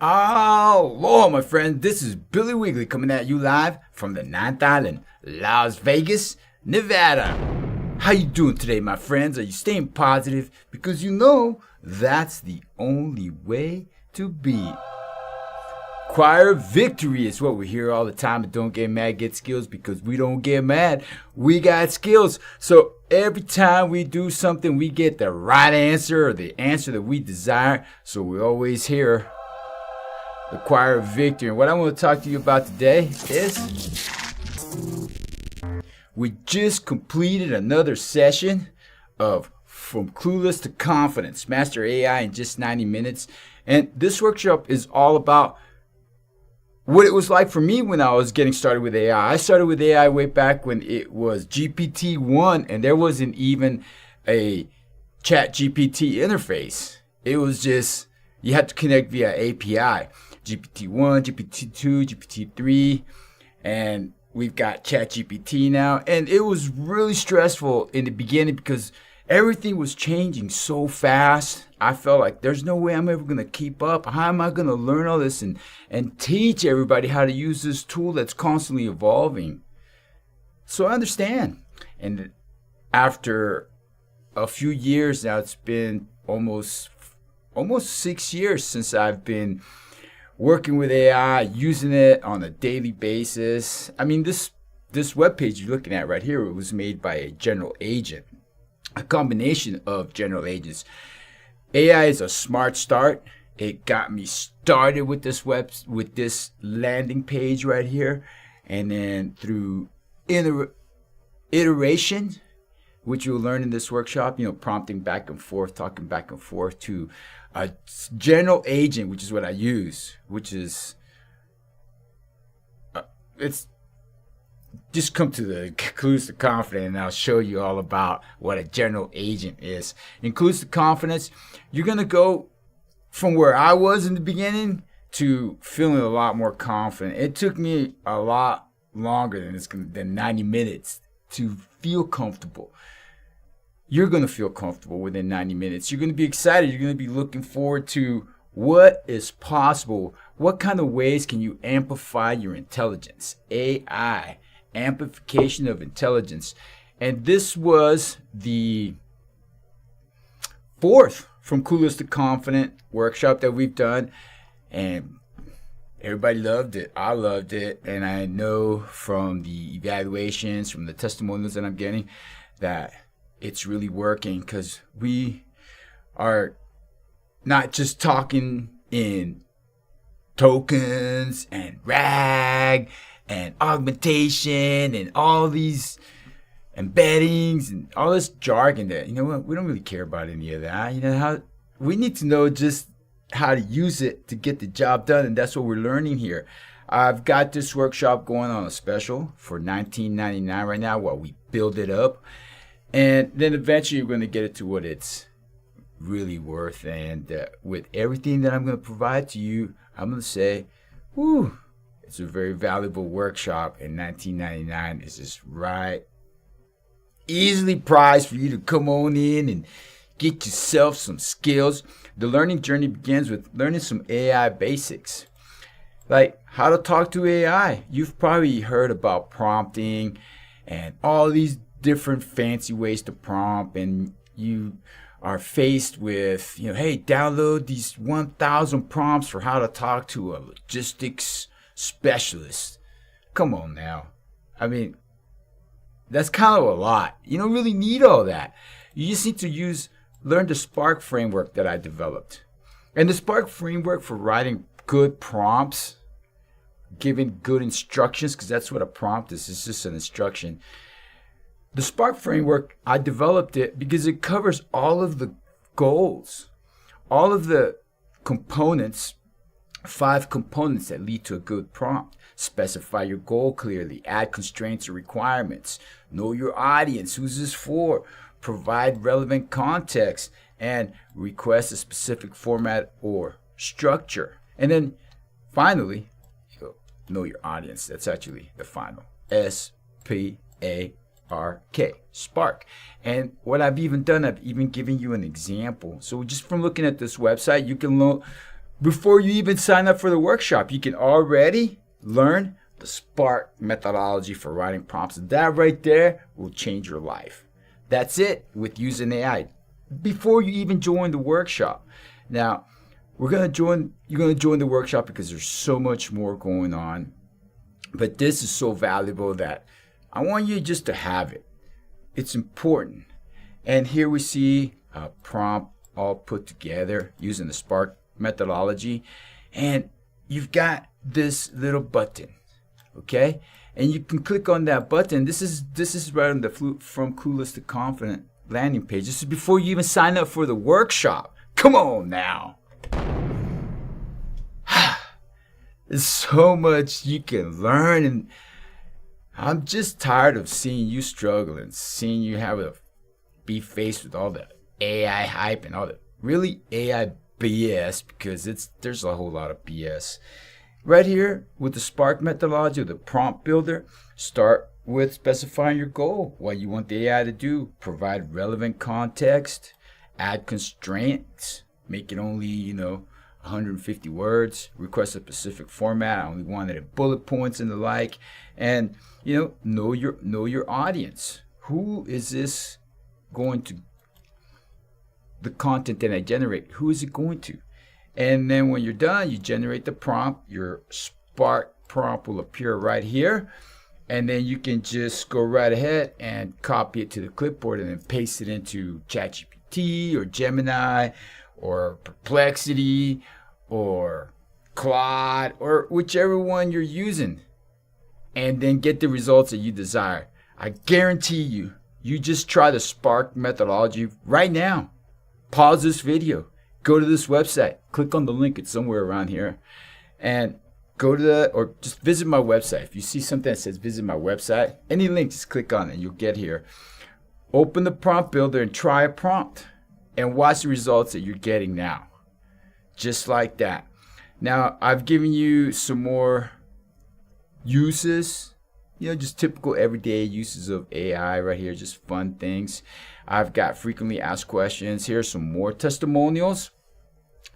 Hello, my friend. This is Billy Wiggly coming at you live from the Ninth Island, Las Vegas, Nevada. How you doing today, my friends? Are you staying positive? Because you know that's the only way to be. Choir victory is what we hear all the time. And don't get mad, get skills, because we don't get mad. We got skills. So every time we do something, we get the right answer or the answer that we desire. So we always hear the choir of victory. And what I want to talk to you about today is we just completed another session of From Clueless to Confidence, Master AI in just 90 minutes. And this workshop is all about what it was like for me when I was getting started with AI. I started with AI way back when it was GPT-1 and there wasn't even a chat GPT interface. It was just, you had to connect via API. GPT-1, GPT-2, GPT-3, and we've got ChatGPT now. And it was really stressful in the beginning because everything was changing so fast. I felt like there's no way I'm ever going to keep up. How am I going to learn all this and teach everybody how to use this tool that's constantly evolving? So I understand. And after a few years now, it's been almost 6 years since I've been working with AI, using it on a daily basis. I mean, this webpage you're looking at right here, it was made by a general agent, a combination of general agents. AI is a smart start. It got me started with this landing page right here, and then through iteration, which you'll learn in this workshop, prompting back and forth, talking back and forth to a general agent, which is what I use, which is, it's just come to the Clues to Confidence, and I'll show you all about what a general agent is. In Clues to Confidence, you're going to go from where I was in the beginning to feeling a lot more confident. It took me a lot longer than 90 minutes to feel comfortable. You're going to feel comfortable within 90 minutes. You're going to be excited. You're going to be looking forward to what is possible. What kind of ways can you amplify your intelligence? AI, amplification of intelligence. And this was the fourth From Clueless to Confident workshop that we've done. And everybody loved it. I loved it. And I know from the evaluations, from the testimonials that I'm getting, that it's really working, because we are not just talking in tokens and RAG and augmentation and all these embeddings and all this jargon that, we don't really care about any of that. How we need to know just how to use it to get the job done, and that's what we're learning here. I've got this workshop going on a special for $19.99 right now while we build it up. And then eventually you're going to get it to what it's really worth. And with everything that I'm going to provide to you, I'm going to say, whoo, it's a very valuable workshop. And $19.99 is just right, easily priced for you to come on in and get yourself some skills. The learning journey begins with learning some AI basics, like how to talk to AI. You've probably heard about prompting and all these different fancy ways to prompt, and you are faced with, hey, download these 1,000 prompts for how to talk to a logistics specialist. Come on now. I mean, that's kind of a lot. You don't really need all that. You just need to learn the Spark framework that I developed. And the Spark framework for writing good prompts, giving good instructions, because that's what a prompt is. It's just an instruction. The Spark framework, I developed it because it covers all of the goals, all of the components 5 components that lead to a good prompt. Specify your goal clearly. Add constraints or requirements. Know your audience. Who's this for? Provide relevant context. And request a specific format or structure. And then finally, know your audience. That's actually the final. SPARK. Spark. And what I've even done, I've even given you an example. So just from looking at this website, you can learn, before you even sign up for the workshop, you can already learn the Spark methodology for writing prompts. And that right there will change your life. That's it with using AI. Before you even join the workshop. Now, you're gonna join the workshop because there's so much more going on. But this is so valuable that I want you just to have it. It's important. And here we see a prompt all put together using the Spark methodology. And you've got this little button, okay? And you can click on that button. This is right on the From Clueless to Confident landing page. This is before you even sign up for the workshop. Come on now. There's so much you can learn, and I'm just tired of seeing you struggle and seeing you have to be faced with all the AI hype and all the really AI BS, because there's a whole lot of BS. Right here with the Spark methodology, the prompt builder, start with specifying your goal, what you want the AI to do, provide relevant context, add constraints, make it only, 150 words, request a specific format. I only wanted it bullet points and the like, and know your audience. Who is this going to? The content that I generate, who is it going to? And then when you're done, you generate the prompt. Your Spark prompt will appear right here, and then you can just go right ahead and copy it to the clipboard and then paste it into ChatGPT or Gemini or Perplexity or Claude or whichever one you're using, and then get the results that you desire. I guarantee you just try the Spark methodology right now. Pause this video, go to this website, click on the link, it's somewhere around here, and go to or just visit my website. If you see something that says visit my website, any link, just click on it and you'll get here. Open the prompt builder and try a prompt and watch the results that you're getting now. Just like that. Now, I've given you some more uses, just typical everyday uses of AI right here, just fun things. I've got frequently asked questions. Here's some more testimonials.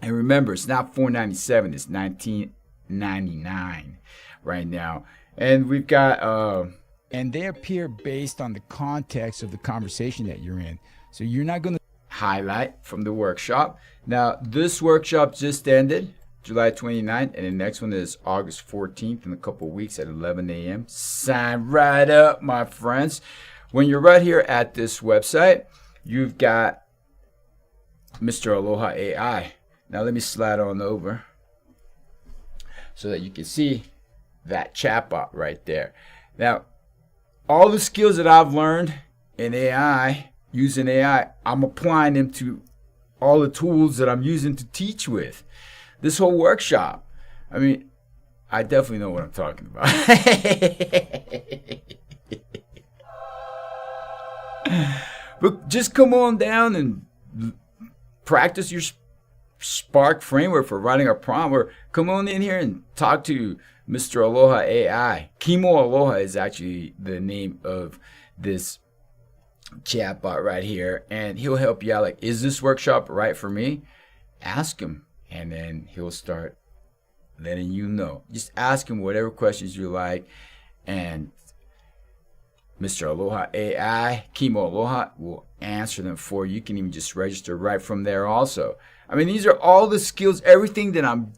And remember, it's not $4.97, it's $19.99 right now. And we've got and they appear based on the context of the conversation that you're in. So you're not going to highlight from the workshop. Now, this workshop just ended July 29th, and the next one is August 14th in a couple weeks at 11 a.m. Sign right up, my friends. When you're right here at this website, you've got Mr. Aloha AI. Now let me slide on over so that you can see that chatbot right there. Now, all the skills that I've learned in AI, using AI, I'm applying them to all the tools that I'm using to teach with. This whole workshop, I definitely know what I'm talking about. But just come on down and practice your Spark framework for writing a prompt, or come on in here and talk to Mr. Aloha AI. Kimo Aloha is actually the name of this chatbot right here, and he'll help you out. Like, is this workshop right for me? Ask him, and then he'll start letting you know. Just ask him whatever questions you like, and Mr. Aloha AI, Kimo Aloha, will answer them for you. You can even just register right from there also. These are all the skills. Everything that I'm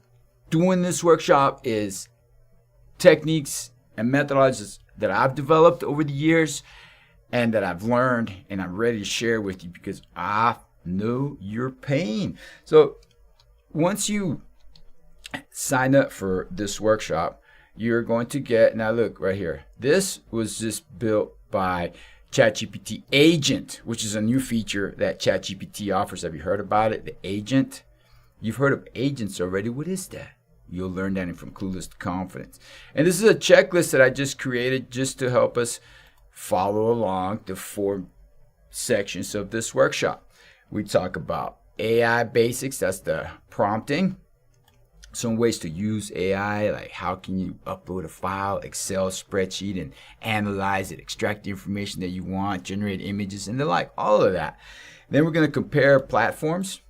doing in this workshop is techniques and methodologies that I've developed over the years and that I've learned, and I'm ready to share with you because I know your pain. So once you sign up for this workshop, you're going to get, now look right here, this was just built by ChatGPT Agent, which is a new feature that ChatGPT offers. Have you heard about it? The Agent? You've heard of agents already. What is that? You'll learn that in From Clueless to Confidence. And this is a checklist that I just created just to help us follow along the 4 sections of this workshop. We talk about AI basics, that's the prompting. Some ways to use AI, like how can you upload a file, Excel spreadsheet, and analyze it, extract the information that you want, generate images, and the like, all of that. Then we're going to compare platforms.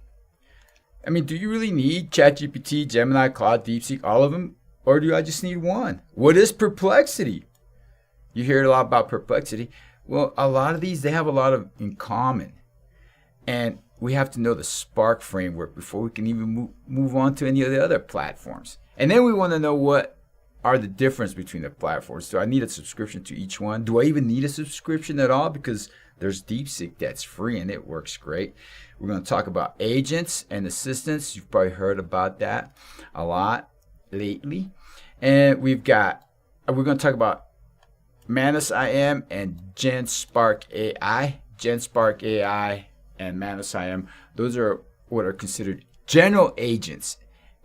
I mean, do you really need ChatGPT, Gemini, Claude, DeepSeek, all of them? Or do I just need one? What is Perplexity? You hear a lot about Perplexity. Well, a lot of these, they have a lot of in common. And we have to know the Spark framework before we can even move on to any of the other platforms. And then we want to know what are the difference between the platforms. Do I need a subscription to each one? Do I even need a subscription at all? Because there's DeepSeek that's free and it works great. We're going to talk about agents and assistants. You've probably heard about that a lot lately. And we're going to talk about Manus IM and GenSpark AI. GenSpark AI and Manus IM, those are what are considered general agents.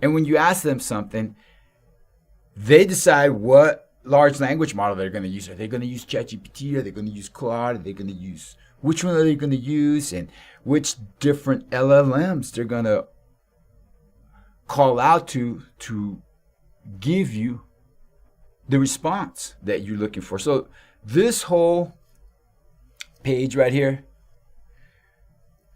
And when you ask them something, they decide what large language model they're going to use. Are they going to use ChatGPT? Are they going to use Claude? Are they going to use, which one are they going to use? And which different LLMs they're going to call out to give you the response that you're looking for. So this whole page right here,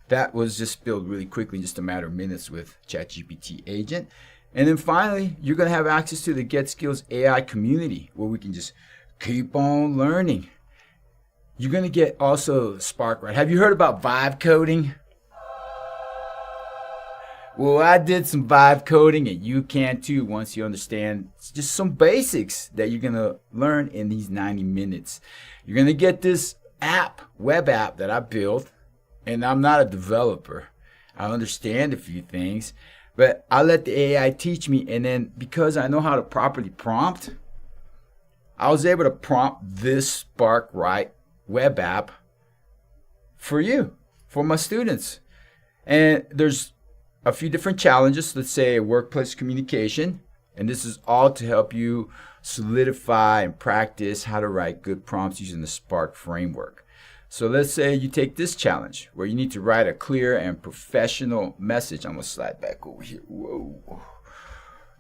that was just built really quickly in just a matter of minutes with ChatGPT agent. And then finally, you're going to have access to the Get Skills AI community where we can just keep on learning. You're going to get also Spark, right? Have you heard about vibe coding? Well, I did some vibe coding and you can too once you understand just some basics that you're going to learn in these 90 minutes. You're going to get this app, web app that I built. And I'm not a developer. I understand a few things, but I let the AI teach me. And then because I know how to properly prompt, I was able to prompt this Spark Right web app for you, for my students. And there's a few different challenges. Let's say workplace communication. And this is all to help you solidify and practice how to write good prompts using the Spark framework. So let's say you take this challenge where you need to write a clear and professional message. I'm going to slide back over here. Whoa.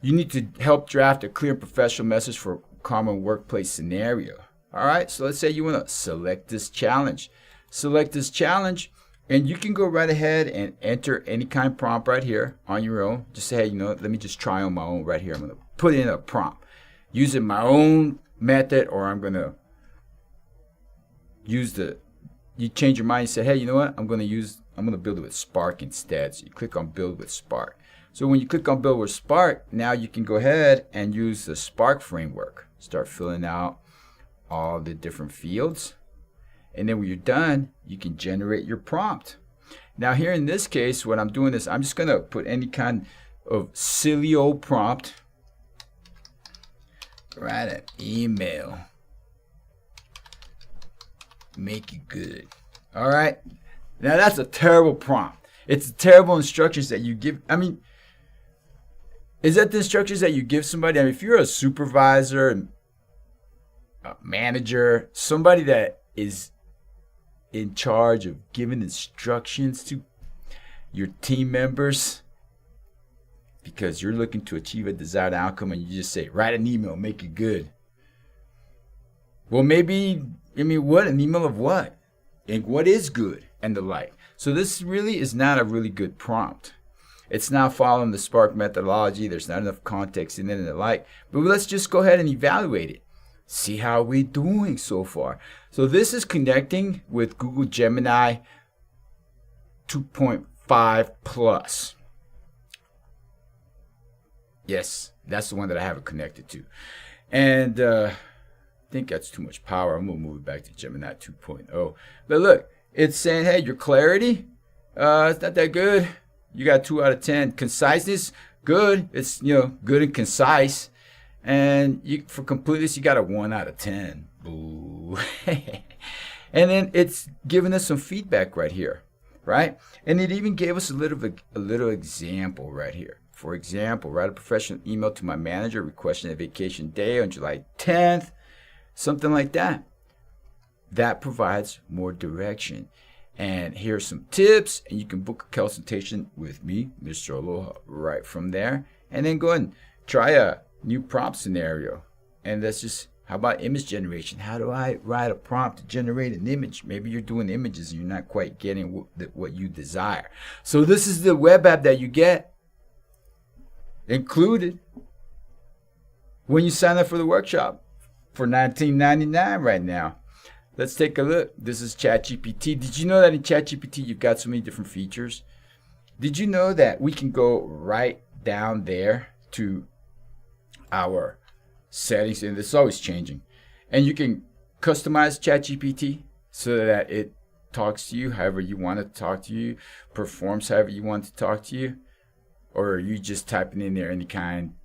You need to help draft a clear and professional message for a common workplace scenario. All right. So let's say you want to select this challenge. Select this challenge and you can go right ahead and enter any kind of prompt right here on your own. Just say, hey, let me just try on my own right here. I'm going to put in a prompt using my own method, or I'm going to use you change your mind and say, hey, you know what? I'm going to build it with Spark instead. So you click on build with Spark. So when you click on build with Spark, now you can go ahead and use the Spark framework. Start filling out all the different fields. And then when you're done, you can generate your prompt. Now here in this case, what I'm doing is I'm just going to put any kind of silly old prompt. Write an email. Make it good. All right. Now that's a terrible prompt. It's terrible instructions that you give. I mean, is that the instructions that you give somebody? I mean, if you're a supervisor, a manager, somebody that is in charge of giving instructions to your team members because you're looking to achieve a desired outcome and you just say, write an email, make it good. Well, maybe, what? An email of what? And what is good and the like. So this really is not a really good prompt. It's not following the Spark methodology. There's not enough context in it and the like. But let's just go ahead and evaluate it. See how we're doing so far. So this is connecting with Google Gemini 2.5 Plus. Yes, that's the one that I have it connected to. And I think that's too much power. I'm going to move it back to Gemini 2.0. But look, it's saying, hey, your clarity, it's not that good. You got 2 out of 10. Conciseness, good. It's, good and concise. And for completeness, you got a 1 out of 10. Boo. And then it's giving us some feedback right here, right? And it even gave us a little example right here. For example, write a professional email to my manager requesting a vacation day on July 10th, something like that. That provides more direction. And here's some tips, and you can book a consultation with me, Mr. Aloha, right from there. And then go ahead and try a new prompt scenario. And that's just, how about image generation? How do I write a prompt to generate an image? Maybe you're doing images and you're not quite getting what you desire. So this is the web app that you get included when you sign up for the workshop for $19.99 right now. Let's take a look. This is ChatGPT. Did you know that in ChatGPT you've got so many different features? Did you know that we can go right down there to our settings, and it's always changing, and you can customize ChatGPT so that it talks to you however you want it to talk to you, performs however you want it to talk to you, or are you just typing in there any kind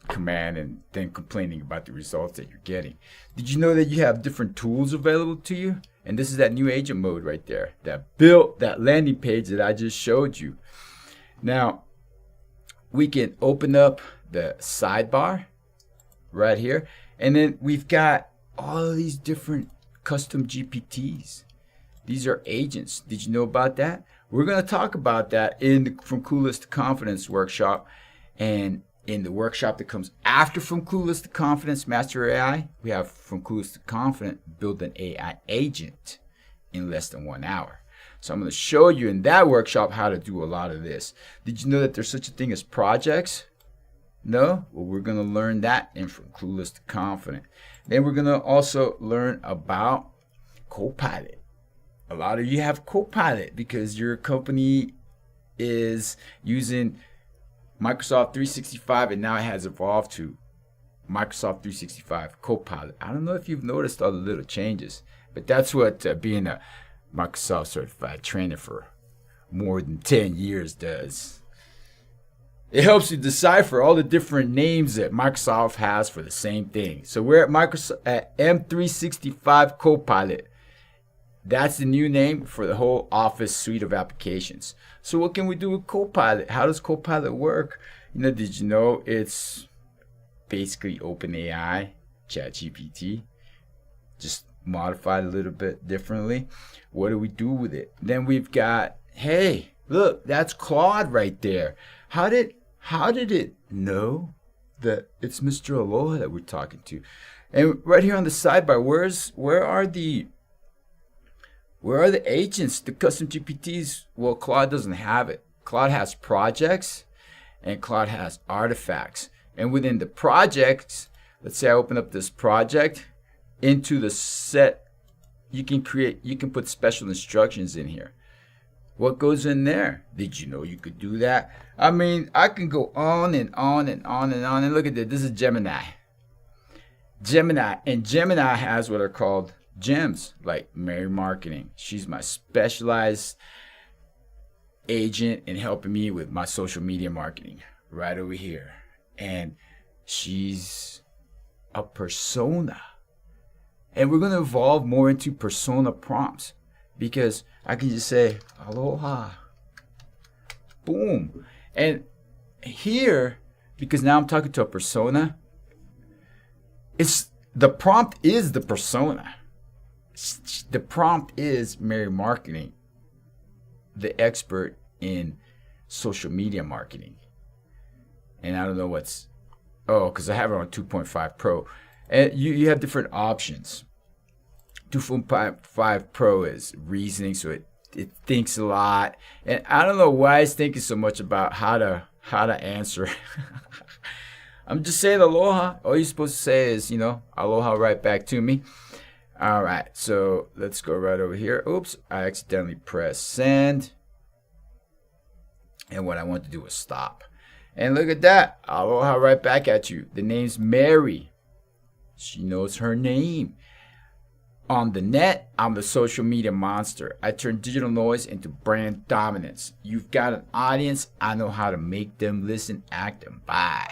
command and then complaining about the results that you're getting? Did you know that you have different tools available to you? And this is that new agent mode right there that built that landing page that I just showed you. Now we can open up the sidebar right here, and then we've got all of these different custom GPTs. These are agents. Did you know about that? We're going to talk about that in the From Clueless to Confidence workshop, and in the workshop that comes after From Clueless to Confidence Master AI, we have From Clueless to Confident Build an AI Agent in less than 1 hour. So I'm going to show you in that workshop how to do a lot of this. Did you know that there's such a thing as projects? No? Well, we're going to learn that in From Clueless to Confident. Then we're going to also learn about Copilot. A lot of you have Copilot because your company is using Microsoft 365, and now it has evolved to Microsoft 365 Copilot. I don't know if you've noticed all the little changes, but that's what being a Microsoft certified trainer for more than 10 years does. It helps you decipher all the different names that Microsoft has for the same thing. So we're at Microsoft at M365 Copilot. That's the new name for the whole Office suite of applications. So what can we do with Copilot? How does Copilot work? Did you know it's basically OpenAI, ChatGPT, just modified a little bit differently? What do we do with it? Then we've got, hey, look, that's Claude right there. How did it know that it's Mr. Aloha that we're talking to? And right here on the sidebar, where are the agents, the custom GPTs? Well, Claude doesn't have it. Claude has projects and Claude has artifacts. And within the projects, let's say I open up this project, into the set, you can put special instructions in here. What goes in there? Did you know you could do that? I mean, I can go on and on and on and on. And look at this. This is Gemini. And Gemini has what are called gems, like Mary Marketing. She's my specialized agent in helping me with my social media marketing right over here. And she's a persona. And we're going to evolve more into persona prompts, because I can just say, aloha, boom. And here, because now I'm talking to a persona, the prompt is the persona. The prompt is Mary Marketing, the expert in social media marketing. And I don't know because I have it on 2.5 Pro. And you have different options. 2.5 Pro is reasoning, so it thinks a lot. And I don't know why it's thinking so much about how to answer. I'm just saying aloha. All you're supposed to say is, aloha right back to me. All right, so let's go right over here. Oops, I accidentally pressed send. And what I want to do is stop. And look at that. Aloha right back at you. The name's Mary. She knows her name. On the net, I'm the social media monster. I turn digital noise into brand dominance. You've got an audience. I know how to make them listen, act, and buy.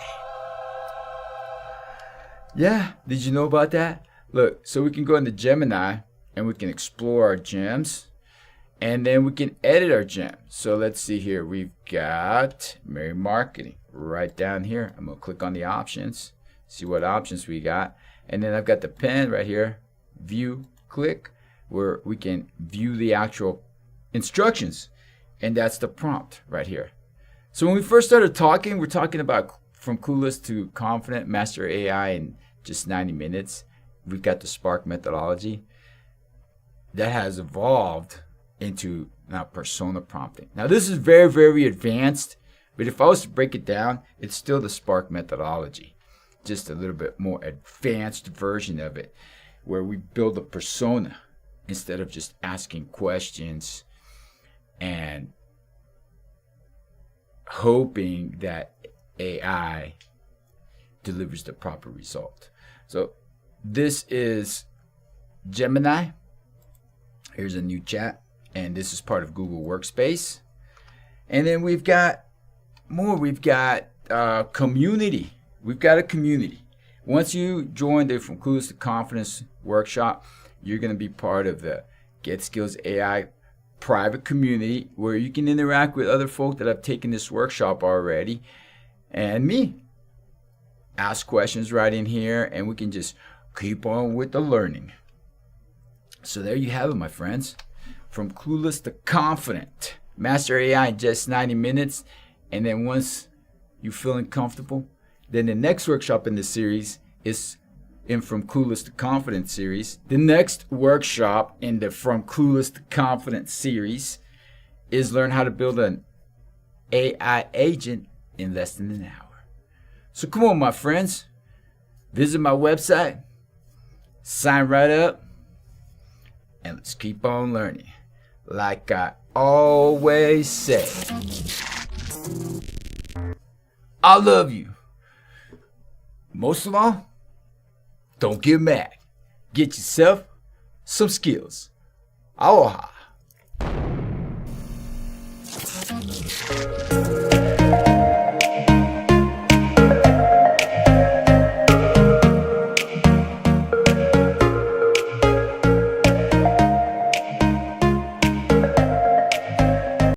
Yeah, did you know about that? Look, so we can go into Gemini and we can explore our gems. And then we can edit our gem. So let's see here. We've got Mary Marketing right down here. I'm going to click on the options, see what options we got. And then I've got the pen right here, view, click, where we can view the actual instructions. And that's the prompt right here. So when we first started talking, we're talking about from clueless to confident, master AI in just 90 minutes. We've got the Spark methodology that has evolved into now persona prompting. Now this is very, very advanced, but if I was to break it down, it's still the Spark methodology, just a little bit more advanced version of it, where we build a persona instead of just asking questions and hoping that AI delivers the proper result. So this is Gemini. Here's a new chat, and this is part of Google Workspace. And then we've got more. We've got community. We've got a community. Once you join the From Clueless to Confidence workshop, you're going to be part of the Get Skills AI private community, where you can interact with other folk that have taken this workshop already, and me. Ask questions right in here, and we can just keep on with the learning. So there you have it, my friends. From clueless to confident. Master AI in just 90 minutes. And then once you're feeling comfortable, then the next workshop in the series is in From Clueless to Confident series. The next workshop in the From Clueless to Confident series is learn how to build an AI agent in less than an hour. So come on, my friends. Visit my website. Sign right up. And let's keep on learning. Like I always say, I love you. Most of all, don't get mad. Get yourself some skills. Aloha.